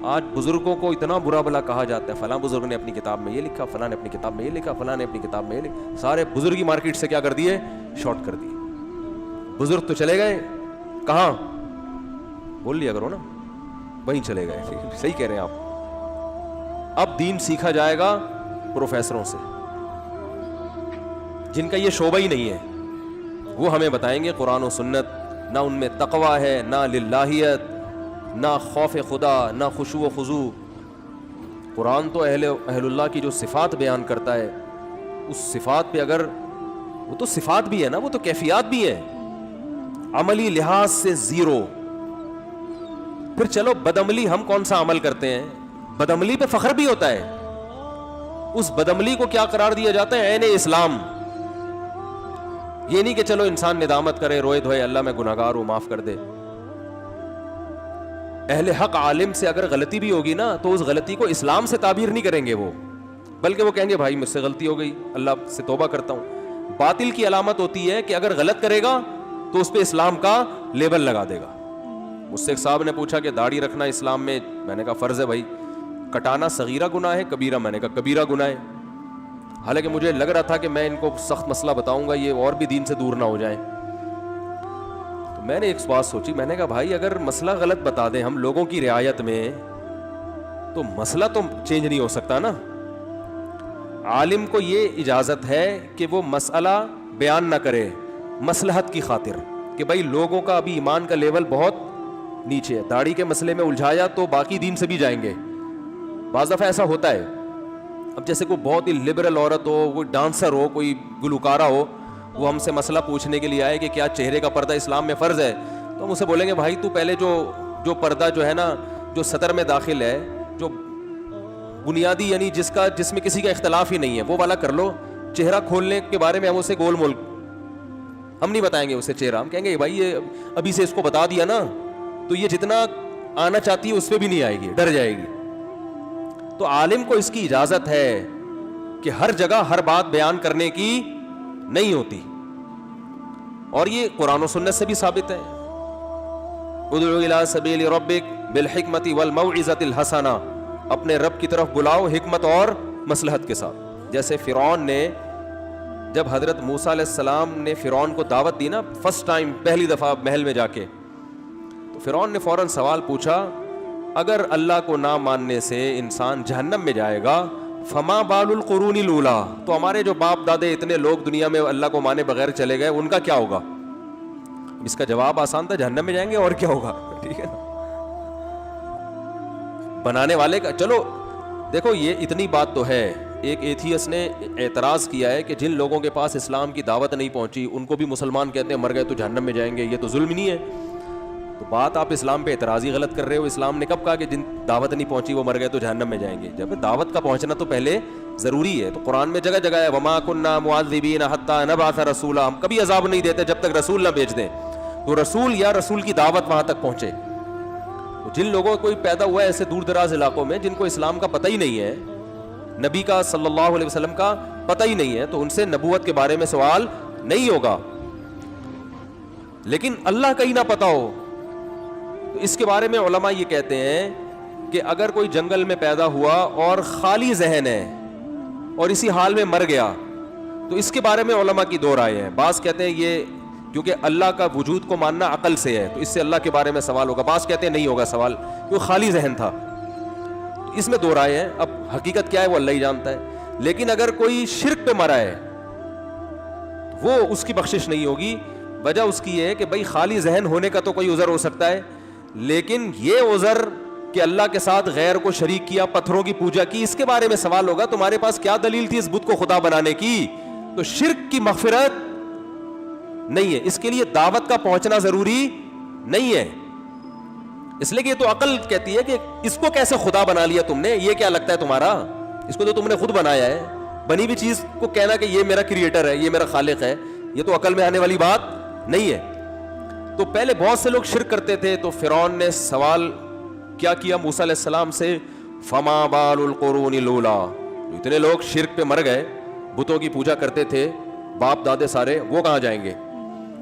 آج بزرگوں کو اتنا برا بلا کہا جاتا ہے، فلاں بزرگ نے اپنی کتاب میں یہ لکھا، فلاں نے اپنی کتاب میں یہ لکھا، فلاں نے اپنی کتاب میں یہ لکھا. سارے بزرگی مارکیٹ سے کیا کر دیے؟ شارٹ کر دیے. بزرگ تو چلے گئے کہاں؟ بول لیا کرو نا، وہیں چلے گئے. صحیح کہہ رہے ہیں آپ. اب دین سیکھا جائے گا پروفیسروں سے جن کا یہ شعبہ ہی نہیں ہے. وہ ہمیں بتائیں گے قرآن و سنت، نہ ان میں تقوی ہے، نہ للہیت، نہ خوف خدا، نہ خشوع و خضوع. قرآن تو اہل اللہ کی جو صفات بیان کرتا ہے، اس صفات پہ اگر وہ تو صفات بھی ہے نا، وہ تو کیفیات بھی ہے، عملی لحاظ سے زیرو. پھر چلو بدعملی ہم کون سا عمل کرتے ہیں؟ بدعملی پہ فخر بھی ہوتا ہے. اس بدعملی کو کیا قرار دیا جاتا ہے؟ عین اسلام. یہ نہیں کہ چلو انسان ندامت کرے، روئے دھوئے، اللہ میں گناہگار ہوں معاف کر دے. اہل حق عالم سے اگر غلطی بھی ہوگی نا تو اس غلطی کو اسلام سے تعبیر نہیں کریں گے وہ، بلکہ وہ کہیں گے بھائی مجھ سے غلطی ہو گئی، اللہ سے توبہ کرتا ہوں. باطل کی علامت ہوتی ہے کہ اگر غلط کرے گا تو اس پہ اسلام کا لیبل لگا دے گا. مجھ سے ایک صاحب نے پوچھا کہ داڑھی رکھنا اسلام میں، میں نے کہا فرض ہے بھائی. کٹانا صغیرہ گناہ ہے کبیرہ؟ میں نے کہا کبیرہ گناہ ہے. حالانکہ مجھے لگ رہا تھا کہ میں ان کو سخت مسئلہ بتاؤں گا یہ اور بھی دین سے دور نہ ہو جائیں. تو میں نے ایک بات سوچی، میں نے کہا بھائی اگر مسئلہ غلط بتا دیں ہم لوگوں کی رعایت میں تو مسئلہ تو چینج نہیں ہو سکتا نا. عالم کو یہ اجازت ہے کہ وہ مسئلہ بیان نہ کرے مصلحت کی خاطر، کہ بھائی لوگوں کا ابھی ایمان کا لیول بہت نیچے ہے. داڑھی کے مسئلے میں الجھایا تو باقی دین سے بھی جائیں گے. بعض دفعہ ایسا ہوتا ہے. اب جیسے کوئی بہت ہی لبرل عورت ہو، کوئی ڈانسر ہو، کوئی گلوکارہ ہو، وہ ہم سے مسئلہ پوچھنے کے لیے آئے کہ کیا چہرے کا پردہ اسلام میں فرض ہے، تو ہم اسے بولیں گے بھائی تو پہلے جو پردہ جو ہے نا، جو سطر میں داخل ہے، جو بنیادی یعنی جس میں کسی کا اختلاف ہی نہیں ہے، وہ والا کر لو. چہرہ کھولنے کے بارے میں ہم اسے گول مول ہم نہیں بتائیں گے اسے چہرہ. ہم کہیں گے بھائی یہ ابھی سے اس کو بتا دیا نا تو یہ جتنا آنا چاہتی ہے اس پہ بھی نہیں آئے گی، ڈر جائے گی. تو عالم کو اس کی اجازت ہے کہ ہر جگہ ہر بات بیان کرنے کی نہیں ہوتی، اور یہ قرآن و سنت سے بھی ثابت ہے. ادعو الی سبیل ربک بالحکمت والموعظۃ الحسنہ، اپنے رب کی طرف بلاؤ حکمت اور مصلحت کے ساتھ. جیسے فرعون نے جب حضرت موسیٰ علیہ السلام نے فرعون کو دعوت دی نا فرسٹ ٹائم، پہلی دفعہ محل میں جا کے، تو فرعون نے فوراً سوال پوچھا اگر اللہ کو نہ ماننے سے انسان جہنم میں جائے گا فما بال القرون الاولیٰ، تو ہمارے جو باپ دادے اتنے لوگ دنیا میں اللہ کو مانے بغیر چلے گئے ان کا کیا ہوگا؟ اس کا جواب آسان تھا، جہنم میں جائیں گے اور کیا ہوگا. ٹھیک ہے نا. بنانے والے کا چلو دیکھو یہ اتنی بات تو ہے. ایک ایتھیس نے اعتراض کیا ہے کہ جن لوگوں کے پاس اسلام کی دعوت نہیں پہنچی ان کو بھی مسلمان کہتے ہیں مر گئے تو جہنم میں جائیں گے، یہ تو ظلم نہیں ہے؟ تو بات آپ اسلام پہ اعتراض ہی غلط کر رہے ہو. اسلام نے کب کہا کہ جن دعوت نہیں پہنچی وہ مر گئے تو جہنم میں جائیں گے؟ جب دعوت کا پہنچنا تو پہلے ضروری ہے. تو قرآن میں جگہ جگہ ہے وما کنا معذبین حتی نبعث رسولا، ہم کبھی عذاب نہیں دیتے جب تک رسول نہ بھیج دیں. تو رسول یا رسول کی دعوت وہاں تک پہنچے. تو جن لوگوں کو کوئی پیدا ہوا ہے ایسے دور دراز علاقوں میں جن کو اسلام کا پتہ ہی نہیں ہے، نبی کا صلی اللہ علیہ وسلم کا پتہ ہی نہیں ہے، تو ان سے نبوت کے بارے میں سوال نہیں ہوگا. لیکن اللہ کا ہی نہ پتہ ہو تو اس کے بارے میں علماء یہ کہتے ہیں کہ اگر کوئی جنگل میں پیدا ہوا اور خالی ذہن ہے اور اسی حال میں مر گیا تو اس کے بارے میں علماء کی دو رائے ہیں. بعض کہتے ہیں یہ کیونکہ اللہ کا وجود کو ماننا عقل سے ہے تو اس سے اللہ کے بارے میں سوال ہوگا. بعض کہتے ہیں نہیں ہوگا سوال کیونکہ خالی ذہن تھا. اس میں دو رائے ہیں. اب حقیقت کیا ہے وہ اللہ ہی جانتا ہے. لیکن اگر کوئی شرک پہ مرا ہے وہ اس کی بخشش نہیں ہوگی. وجہ اس کی ہے کہ بھائی خالی ذہن ہونے کا تو کوئی عذر ہو سکتا ہے، لیکن یہ عذر کہ اللہ کے ساتھ غیر کو شریک کیا، پتھروں کی پوجا کی، اس کے بارے میں سوال ہوگا تمہارے پاس کیا دلیل تھی اس بت کو خدا بنانے کی. تو شرک کی مغفرت نہیں ہے. اس کے لیے دعوت کا پہنچنا ضروری نہیں ہے. اس لیے کہ یہ تو عقل کہتی ہے کہ اس کو کیسے خدا بنا لیا تم نے، یہ کیا لگتا ہے تمہارا، اس کو تو تم نے خود بنایا ہے. بنی ہوئی چیز کو کہنا کہ یہ میرا کریٹر ہے، یہ میرا خالق ہے، یہ تو عقل میں آنے والی بات نہیں ہے. تو پہلے بہت سے لوگ شرک کرتے تھے تو فرعون نے سوال کیا کیا موسیٰ علیہ السلام سے، فما بال القرون الاولیٰ، اتنے لوگ شرک پہ مر گئے، بتوں کی پوجا کرتے تھے باپ دادے سارے، وہ کہاں جائیں گے؟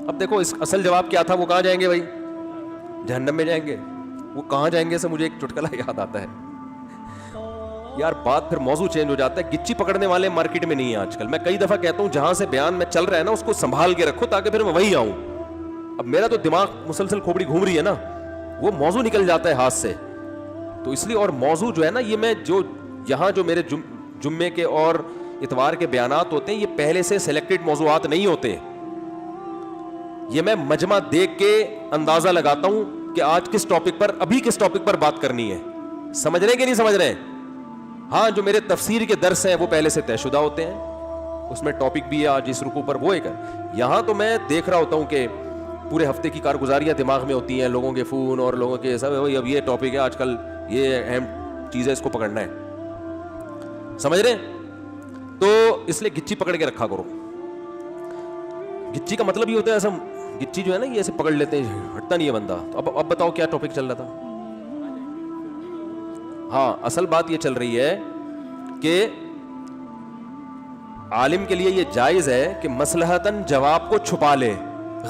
اب دیکھو اس اصل جواب کیا تھا، وہ کہاں جائیں گے بھائی؟ جہنم میں جائیں گے. وہ کہاں جائیں گے سے مجھے ایک چٹکلا یاد آتا ہے یار, بات پھر موضوع چینج ہو جاتا ہے. گچی پکڑنے والے مارکیٹ میں نہیں ہے آج کل. میں کئی دفعہ کہتا ہوں جہاں سے بیان میں چل رہا ہے نا اس کو سنبھال کے رکھو تاکہ پھر میں وہیں آؤں. اب میرا تو دماغ مسلسل کھوپڑی گھوم رہی ہے نا, وہ موضوع نکل جاتا ہے ہاتھ سے, تو اس لیے. اور موضوع جو ہے نا یہ میں جو یہاں جو میرے جمعے کے اور اتوار کے بیانات ہوتے ہیں یہ پہلے سے سلیکٹڈ موضوعات نہیں ہوتے, یہ میں مجمع دیکھ کے اندازہ لگاتا ہوں کہ آج کس ٹاپک پر, ابھی کس ٹاپک پر بات کرنی ہے. سمجھ رہے ہیں کہ نہیں سمجھ رہے ہیں؟ ہاں, جو میرے تفسیر کے درس ہیں وہ پہلے سے طے شدہ ہوتے ہیں, اس میں ٹاپک بھی ہے آج اس رکوع پر وہ ایک ہے. یہاں تو میں دیکھ رہا ہوتا ہوں کہ پورے ہفتے کی کارگزاریاں دماغ میں ہوتی ہیں, لوگوں کے فون اور لوگوں کے سب, اب یہ ٹاپک ہے آج کل, یہ اہم چیز ہے, اس کو پکڑنا ہے. سمجھ رہے ہیں؟ تو اس لیے گچی پکڑ کے رکھا کرو. گچی کا مطلب یہ ہوتا ہے ایسا, گچی جو ہے نا یہ ایسے پکڑ لیتے ہیں, ہٹتا نہیں ہے بندہ. تو اب بتاؤ کیا ٹاپک چل رہا تھا؟ ہاں, اصل بات یہ چل رہی ہے کہ عالم کے لیے یہ جائز ہے کہ مصلحتاً جواب کو چھپا لے.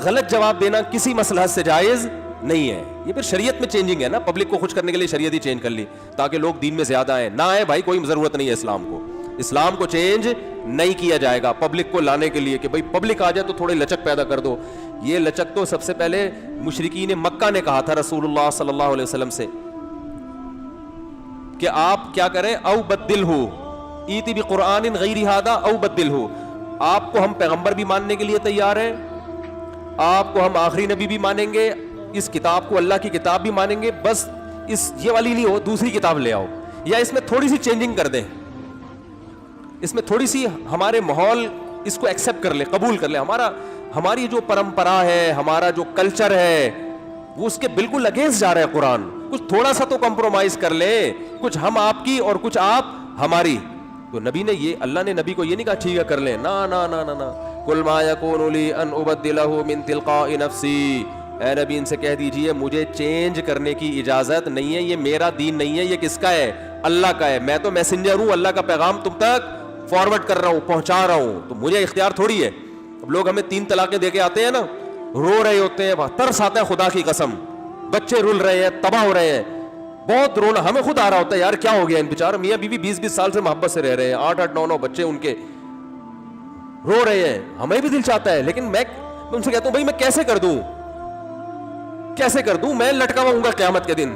غلط جواب دینا کسی مصلحت سے جائز نہیں ہے. یہ پھر شریعت میں چینجنگ ہے نا, پبلک کو خوش کرنے کے لیے شریعت ہی چینج کر لی تاکہ لوگ دین میں زیادہ آئیں. نہ آئے بھائی, کوئی ضرورت نہیں ہے اسلام کو. اسلام کو چینج نہیں کیا جائے گا پبلک کو لانے کے لیے کہ بھائی پبلک آ جائے تو تھوڑی لچک پیدا کر دو. یہ لچک تو سب سے پہلے مشرکین مکہ نے کہا تھا رسول اللہ صلی اللہ علیہ وسلم سے کہ آپ کیا کریں, او بدلہ ایتی بقرآن غیر ھذا او بدلہ. آپ کو ہم پیغمبر بھی ماننے کے لیے تیار ہیں, آپ کو ہم آخری نبی بھی مانیں گے, اس کتاب کو اللہ کی کتاب بھی مانیں گے, بس اس یہ والی نہیں ہو, دوسری کتاب لے آؤ, یا اس میں تھوڑی سی چینجنگ کر دیں, اس میں تھوڑی سی ہمارے ماحول اس کو ایکسیپٹ کر لے, قبول کر لے. ہماری جو پرمپرا ہے, ہمارا جو کلچر ہے وہ اس کے بالکل اگینسٹ جا رہا ہے قرآن. کچھ تھوڑا سا تو کمپرومائز کر لیں, کچھ ہم آپ کی اور کچھ آپ ہماری. تو نبی نے یہ, اللہ نے نبی کو یہ نہیں کہا ٹھیک ہے کر لیں, نا نا نا نا نا, قل ما یکون لی ان ابدلہ من تلقاء نفسی. اے نبی ان سے کہہ دیجئے مجھے چینج کرنے کی اجازت نہیں ہے, یہ میرا دین نہیں ہے, یہ کس کا ہے؟ اللہ کا ہے. میں تو میسنجر ہوں, اللہ کا پیغام تم تک فارورڈ کر رہا ہوں, پہنچا رہا ہوں, تو مجھے اختیار تھوڑی ہے. اب لوگ ہمیں 3 طلاقیں دے کے آتے ہیں نا, رو رہے ہوتے ہیں, ترس آتا ہے خدا کی قسم, بچے رول رہے ہیں, تباہ ہو رہے ہیں, بہت رونا ہمیں خود آ رہا ہوتا ہے یار کیا ہو گیا ان بیچاروں, میاں بیوی 20-20 سال سے محبت سے رہ رہے ہیں, 8-8 9-9 بچے ان کے رو رہے ہیں, ہمیں بھی دل چاہتا ہے, لیکن میں ان سے کہتا ہوں بھائی میں کیسے کر دوں, میں لٹکا ہوا ہوں گا قیامت کے دن.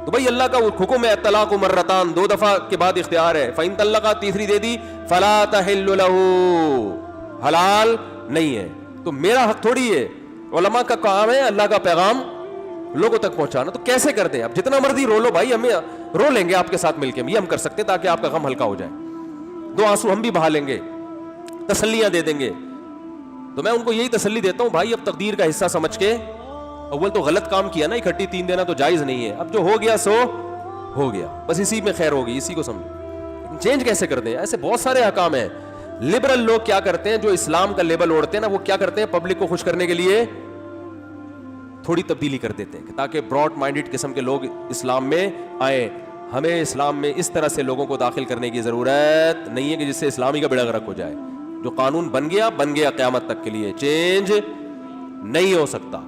تو بھائی اللہ کا حکم ہے طلاق مرتان, 2 دفعہ کے بعد اختیار ہے. فإن طلقا, تیسری دے دی, فلا تحل له, حلال نہیں ہے. تو میرا حق تھوڑی ہے, علماء کا کام ہے اللہ کا پیغام لوگوں تک پہنچانا. تو کیسے کر دیں؟ اب جتنا مرضی رو لو بھائی, ہمیں رو لیں گے آپ کے ساتھ مل کے, یہ ہم کر سکتے تاکہ آپ کا غم ہلکا ہو جائے, 2 آنسو ہم بھی بہا لیں گے, تسلیاں دے دیں گے. تو میں ان کو یہی تسلی دیتا ہوں بھائی اب تقدیر کا حصہ سمجھ کے, اول تو غلط کام کیا نا, اکٹھی 3 دینا تو جائز نہیں ہے, اب جو ہو گیا سو ہو گیا, بس اسی میں خیر ہوگی, اسی کو سمجھو. چینج کیسے کر دیں؟ ایسے بہت سارے احکام ہیں. لبرل لوگ کیا کرتے ہیں, جو اسلام کا لیبل اوڑھتے ہیں نا, وہ کیا کرتے ہیں پبلک کو خوش کرنے کے لیے تھوڑی تبدیلی کر دیتے ہیں تاکہ براڈ مائنڈڈ قسم کے لوگ اسلام میں آئیں. ہمیں اسلام میں اس طرح سے لوگوں کو داخل کرنے کی ضرورت نہیں ہے کہ جس سے اسلامی کا بیڑا غرق ہو جائے. جو قانون بن گیا قیامت تک کے لیے, چینج نہیں ہو سکتا.